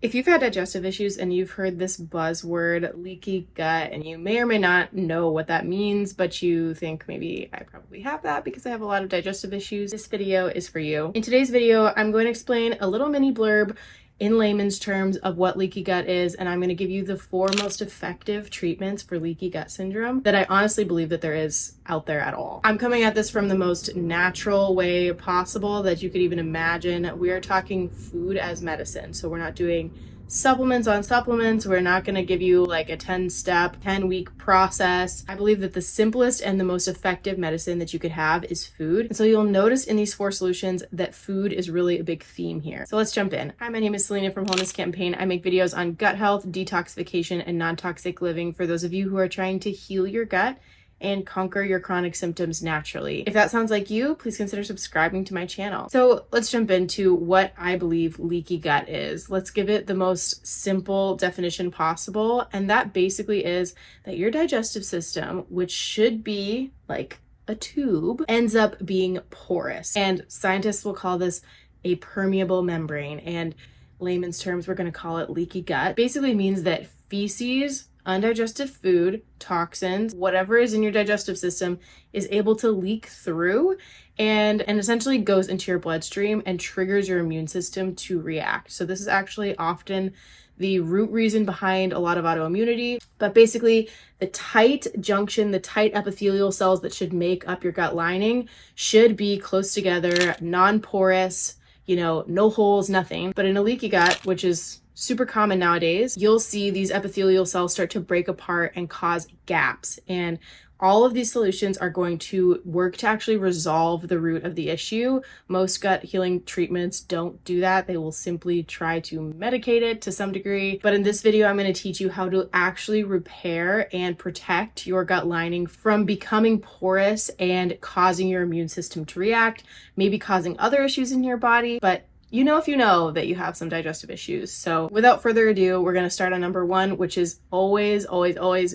If you've had digestive issues and you've heard this buzzword, leaky gut, and you may or may not know what that means, but you think maybe I probably have that because I have a lot of digestive issues, this video is for you. In today's video, I'm going to explain a little mini blurb in layman's terms of what leaky gut is, and I'm going to give you the 4 most effective treatments for leaky gut syndrome that I honestly believe that there is out there at all. I'm coming at this from the most natural way possible that you could even imagine. We are talking food as medicine, so we're not doing supplements on supplements. We're not going to give you like a 10-step, 10-week process. I believe that the simplest and the most effective medicine that you could have is food. And so you'll notice in these 4 solutions that food is really a big theme here. So let's jump in. Hi, my name is Selena from Wellness Campaign. I make videos on gut health, detoxification, and non-toxic living for those of you who are trying to heal your gut and conquer your chronic symptoms naturally. If that sounds like you, please consider subscribing to my channel. So let's jump into what I believe leaky gut is. Let's give it the most simple definition possible. And that basically is that your digestive system, which should be like a tube, ends up being porous. And scientists will call this a permeable membrane. And layman's terms, we're going to call it leaky gut. Basically means that feces, undigested food, toxins, whatever is in your digestive system is able to leak through and essentially goes into your bloodstream and triggers your immune system to react. So this is actually often the root reason behind a lot of autoimmunity. But basically, the tight junction, the tight epithelial cells that should make up your gut lining should be close together, non-porous, no holes, nothing. But in a leaky gut, which is super common nowadays, you'll see these epithelial cells start to break apart and cause gaps. And all of these solutions are going to work to actually resolve the root of the issue. Most gut healing treatments don't do that. They will simply try to medicate it to some degree. But in this video, I'm going to teach you how to actually repair and protect your gut lining from becoming porous and causing your immune system to react, maybe causing other issues in your body. But you know if you know that you have some digestive issues. So without further ado, we're going to start on number 1, which is always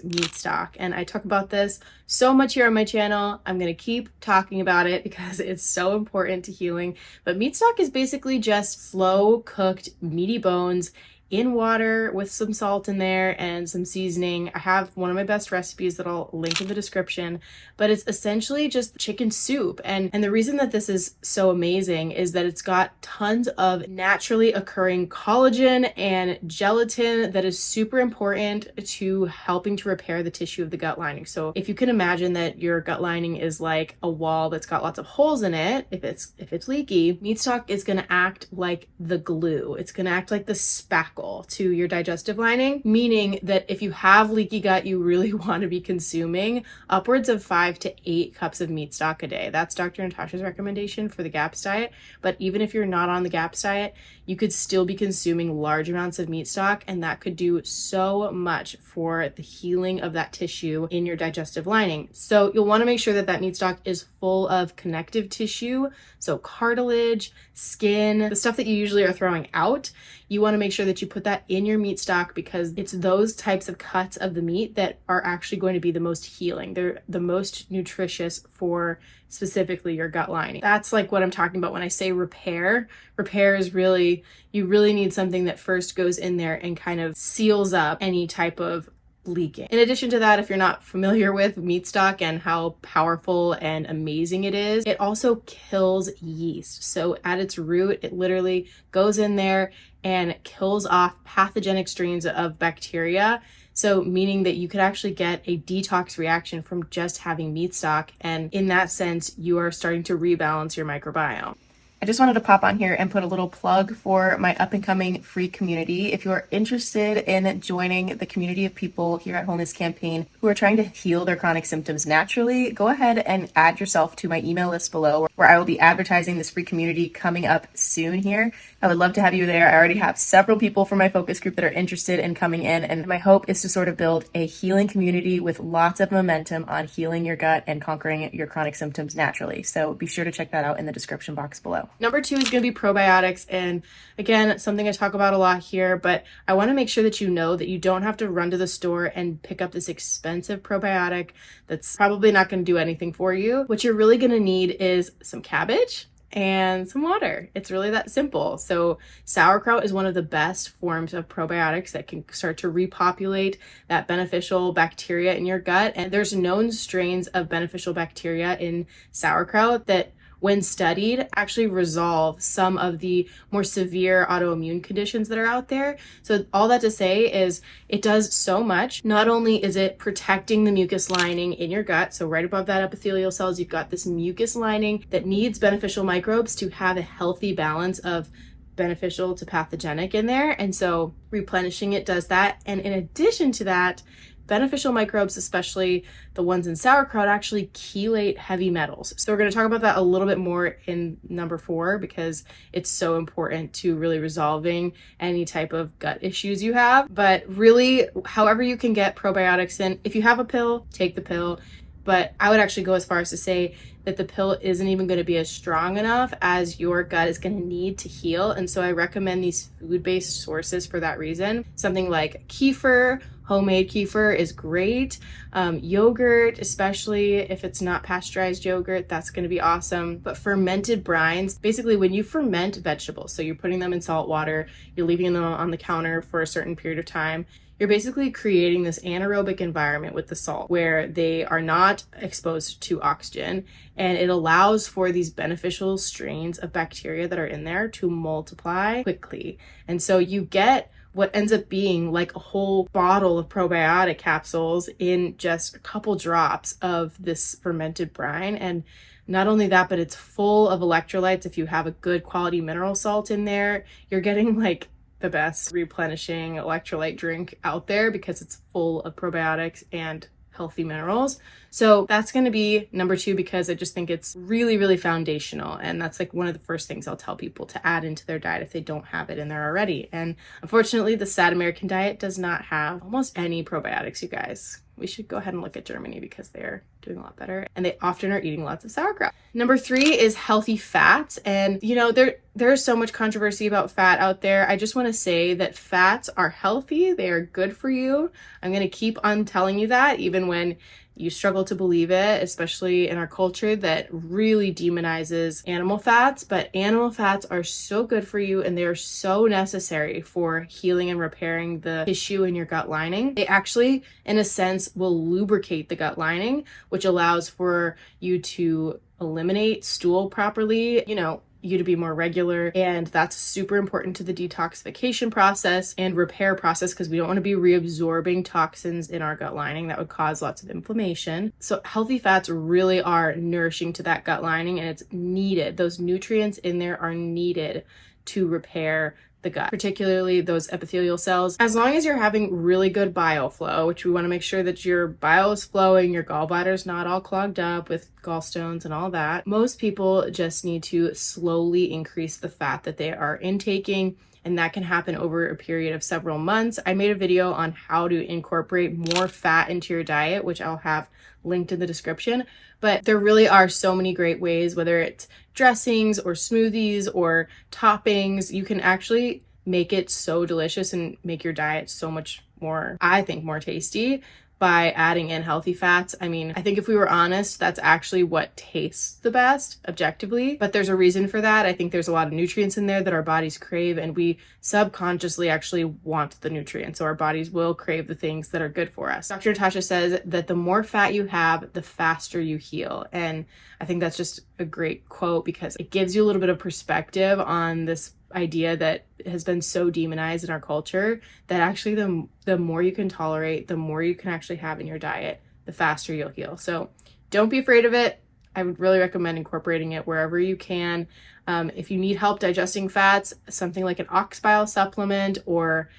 meat stock. And I talk about this so much here on my channel. I'm going to keep talking about it because it's so important to healing. But meat stock is basically just slow cooked meaty bones in water with some salt in there and some seasoning. I have one of my best recipes that I'll link in the description, but it's essentially just chicken soup. And the reason that this is so amazing is that it's got tons of naturally occurring collagen and gelatin that is super important to helping to repair the tissue of the gut lining. So if you can imagine that your gut lining is like a wall that's got lots of holes in it, if it's leaky, meat stock is going to act like the glue. It's going to act like the spackle to your digestive lining, meaning that if you have leaky gut, you really want to be consuming upwards of 5 to 8 cups of meat stock a day. That's Dr. Natasha's recommendation for the GAPS diet. But even if you're not on the GAPS diet, you could still be consuming large amounts of meat stock, and that could do so much for the healing of that tissue in your digestive lining. So you'll want to make sure that that meat stock is full of connective tissue, so cartilage, skin, the stuff that you usually are throwing out. You want to make sure that you put that in your meat stock because it's those types of cuts of the meat that are actually going to be the most healing. They're the most nutritious for specifically your gut lining. That's like what I'm talking about when I say repair. Repair is really, you really need something that first goes in there and kind of seals up any type of leaking. In addition to that, if you're not familiar with meat stock and how powerful and amazing it is, it also kills yeast. So at its root, it literally goes in there and kills off pathogenic strains of bacteria. So meaning that you could actually get a detox reaction from just having meat stock. And in that sense, you are starting to rebalance your microbiome. I just wanted to pop on here and put a little plug for my up and coming free community. If you are interested in joining the community of people here at Wellness Campaign who are trying to heal their chronic symptoms naturally, go ahead and add yourself to my email list below where I will be advertising this free community coming up soon here. I would love to have you there. I already have several people from my focus group that are interested in coming in, and my hope is to sort of build a healing community with lots of momentum on healing your gut and conquering your chronic symptoms naturally. So be sure to check that out in the description box below. Number 2 is going to be probiotics. And again, something I talk about a lot here, but I want to make sure that you know that you don't have to run to the store and pick up this expensive probiotic that's probably not going to do anything for you. What you're really going to need is some cabbage, and some water. It's really that simple. So sauerkraut is one of the best forms of probiotics that can start to repopulate that beneficial bacteria in your gut. And there's known strains of beneficial bacteria in sauerkraut that, when studied, actually resolve some of the more severe autoimmune conditions that are out there. So all that to say is it does so much. Not only is it protecting the mucus lining in your gut, so right above that epithelial cells, you've got this mucus lining that needs beneficial microbes to have a healthy balance of beneficial to pathogenic in there. And so replenishing it does that. And in addition to that, beneficial microbes, especially the ones in sauerkraut, actually chelate heavy metals. So we're going to talk about that a little bit more in number 4 because it's so important to really resolving any type of gut issues you have. But really, however you can get probiotics in, if you have a pill, take the pill. But I would actually go as far as to say that the pill isn't even going to be as strong enough as your gut is going to need to heal. And so I recommend these food-based sources for that reason. Something like kefir, homemade kefir is great. Yogurt, especially if it's not pasteurized yogurt, that's going to be awesome. But fermented brines, basically when you ferment vegetables, so you're putting them in salt water, you're leaving them on the counter for a certain period of time, you're basically creating this anaerobic environment with the salt where they are not exposed to oxygen, and it allows for these beneficial strains of bacteria that are in there to multiply quickly. And so you get what ends up being like a whole bottle of probiotic capsules in just a couple drops of this fermented brine. And not only that, but it's full of electrolytes. If you have a good quality mineral salt in there, you're getting like the best replenishing electrolyte drink out there because it's full of probiotics and healthy minerals. So that's going to be number 2 because I just think it's really, really foundational. And that's like one of the first things I'll tell people to add into their diet if they don't have it in there already. And unfortunately, the sad American diet does not have almost any probiotics, you guys. We should go ahead and look at Germany because they're doing a lot better and they often are eating lots of sauerkraut. Number 3 is healthy fats. And you know, there's so much controversy about fat out there. I just want to say that fats are healthy. They are good for you. I'm going to keep on telling you that even when you struggle to believe it, especially in our culture that really demonizes animal fats. But animal fats are so good for you and they are so necessary for healing and repairing the tissue in your gut lining. They actually, in a sense, will lubricate the gut lining, which allows for you to eliminate stool properly, you to be more regular. And that's super important to the detoxification process and repair process because we don't want to be reabsorbing toxins in our gut lining. That would cause lots of inflammation. So healthy fats really are nourishing to that gut lining and it's needed. Those nutrients in there are needed to repair the gut, particularly those epithelial cells. As long as you're having really good bile flow, which we want to make sure that your bile is flowing, your gallbladder's not all clogged up with gallstones and all that. Most people just need to slowly increase the fat that they are intaking, and that can happen over a period of several months. I made a video on how to incorporate more fat into your diet, which I'll have linked in the description. But there really are so many great ways, whether it's dressings or smoothies or toppings, you can actually make it so delicious and make your diet so much more, I think, more tasty by adding in healthy fats. I mean, I think if we were honest, that's actually what tastes the best objectively, but there's a reason for that. I think there's a lot of nutrients in there that our bodies crave and we subconsciously actually want the nutrients. So our bodies will crave the things that are good for us. Dr. Natasha says that the more fat you have, the faster you heal. And I think that's just a great quote because it gives you a little bit of perspective on this idea that has been so demonized in our culture that actually the more you can tolerate, the more you can actually have in your diet, the faster you'll heal. So don't be afraid of it. I would really recommend incorporating it wherever you can. If you need help digesting fats, something like an ox bile supplement or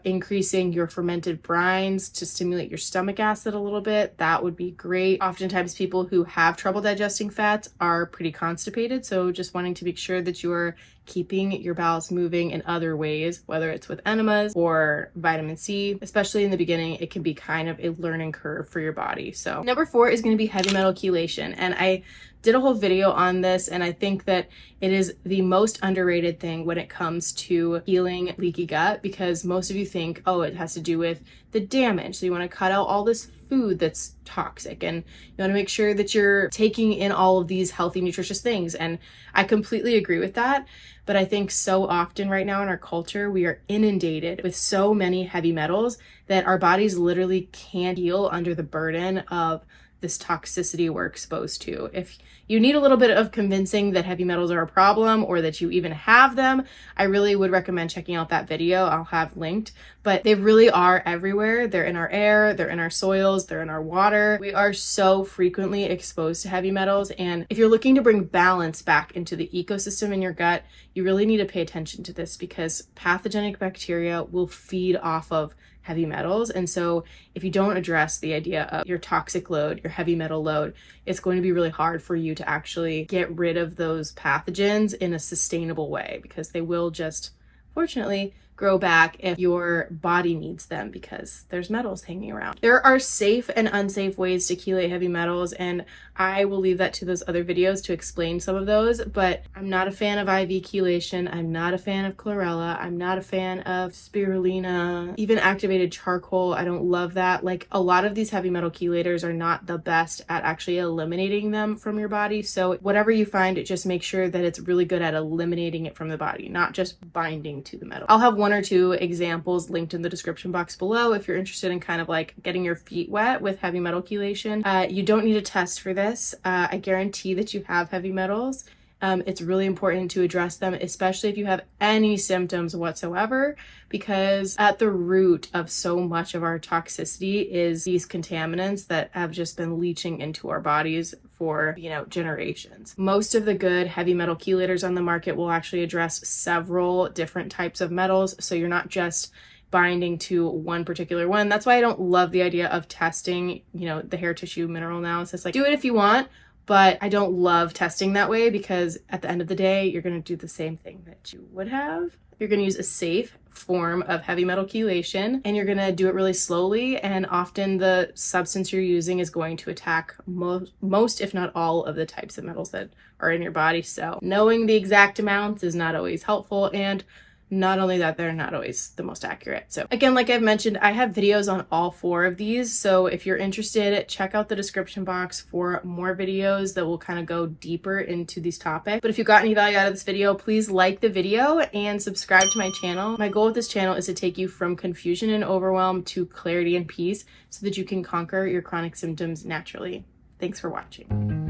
increasing your fermented brines to stimulate your stomach acid a little bit, that would be great. Oftentimes people who have trouble digesting fats are pretty constipated, so just wanting to make sure that you're keeping your bowels moving in other ways, whether it's with enemas or vitamin C. Especially in the beginning, it can be kind of a learning curve for your body. So number 4 is going to be heavy metal chelation, and I did a whole video on this, and I think that it is the most underrated thing when it comes to healing leaky gut, because most of you think, oh, it has to do with the damage. So you want to cut out all this food that's toxic, and you want to make sure that you're taking in all of these healthy, nutritious things. And I completely agree with that. But I think so often right now in our culture, we are inundated with so many heavy metals that our bodies literally can't heal under the burden of this toxicity we're exposed to. If you need a little bit of convincing that heavy metals are a problem or that you even have them, I really would recommend checking out that video. I'll have linked, but they really are everywhere. They're in our air, they're in our soils, they're in our water. We are so frequently exposed to heavy metals. And if you're looking to bring balance back into the ecosystem in your gut, you really need to pay attention to this, because pathogenic bacteria will feed off of heavy metals. And so if you don't address the idea of your toxic load, your heavy metal load, it's going to be really hard for you to actually get rid of those pathogens in a sustainable way, because they will just, fortunately, grow back if your body needs them, because there's metals hanging around. There are safe and unsafe ways to chelate heavy metals, and I will leave that to those other videos to explain some of those, but I'm not a fan of IV chelation. I'm not a fan of chlorella. I'm not a fan of spirulina, even activated charcoal. I don't love that. Like, a lot of these heavy metal chelators are not the best at actually eliminating them from your body. So whatever you find, just make sure that it's really good at eliminating it from the body, not just binding to the metal. I'll have one or two examples linked in the description box below if you're interested in kind of like getting your feet wet with heavy metal chelation. You don't need a test for this. I guarantee that you have heavy metals. It's really important to address them, especially if you have any symptoms whatsoever, because at the root of so much of our toxicity is these contaminants that have just been leaching into our bodies for, generations. Most of the good heavy metal chelators on the market will actually address several different types of metals, so you're not just binding to one particular one. That's why I don't love the idea of testing, the hair tissue mineral analysis. Like, do it if you want, but I don't love testing that way, because at the end of the day, you're going to do the same thing that you would have. You're going to use a safe form of heavy metal chelation, and you're going to do it really slowly. And often the substance you're using is going to attack most, if not all, of the types of metals that are in your body. So knowing the exact amounts is not always helpful. And not only that, they're not always the most accurate. So again, like I've mentioned, I have videos on all 4 of these. So if you're interested, check out the description box for more videos that will kind of go deeper into these topics. But if you got any value out of this video, please like the video and subscribe to my channel. My goal with this channel is to take you from confusion and overwhelm to clarity and peace, so that you can conquer your chronic symptoms naturally. Thanks for watching.